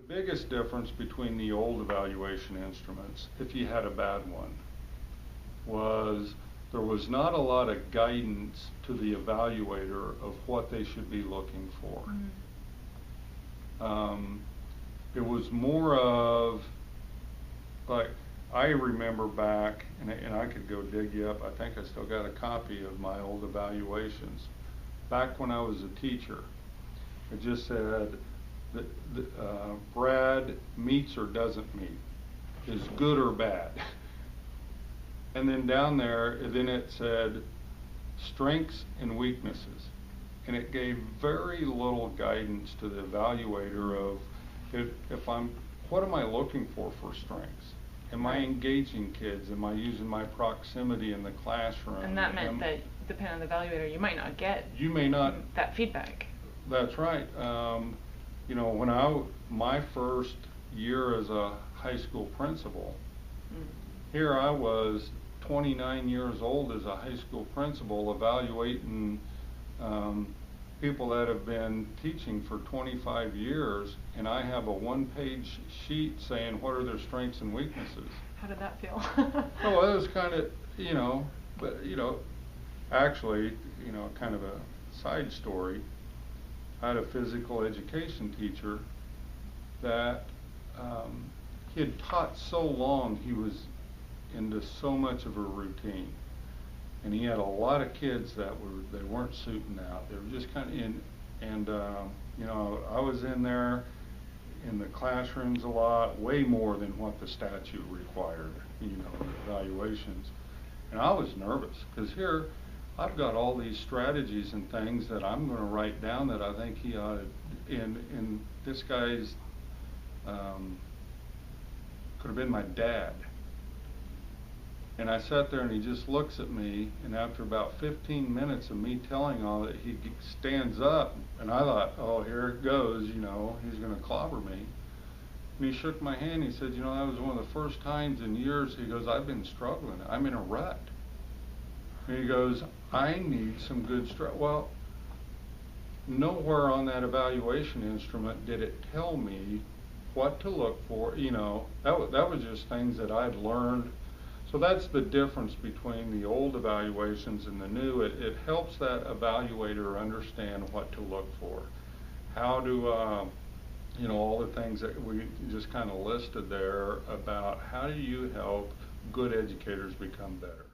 biggest difference between the old evaluation instruments, if you had a bad one, was there was not a lot of guidance to the evaluator of what they should be looking for. It was more of, like, I remember back, and I could go dig you up, I think I still got a copy of my old evaluations. Back when I was a teacher, it just said that Brad meets or doesn't meet, is good or bad. And then down there, then it said strengths and weaknesses. And it gave very little guidance to the evaluator of what am I looking for strengths? Am I engaging kids? Am I using my proximity in the classroom? And that meant that, depending on the evaluator, you might not get that feedback. That's right. You know, when my first year as a high school principal, here I was 29 years old as a high school principal evaluating people that have been teaching for 25 years, and I have a one-page sheet saying what are their strengths and weaknesses. How did that feel? Well, it was kind of, you know, but, you know, actually, you know, kind of a side story. I had a physical education teacher that he had taught so long, he was into so much of a routine. And he had a lot of kids that they weren't suiting out. They were just kind of in, and you know, I was in there in the classrooms a lot, way more than what the statute required, you know, evaluations. And I was nervous, because here I've got all these strategies and things that I'm going to write down that I think he ought to, and this guy's, could have been my dad. And I sat there and he just looks at me, and after about 15 minutes of me telling all that, he stands up, and I thought, oh, here it goes, you know, he's going to clobber me. And he shook my hand, he said, you know, that was one of the first times in years, he goes, I've been struggling, I'm in a rut. And he goes, I need some good well, nowhere on that evaluation instrument did it tell me what to look for, you know, that was just things that I'd learned. So that's the difference between the old evaluations and the new. It helps that evaluator understand what to look for. How to, you know, all the things that we just kind of listed there about how do you help good educators become better.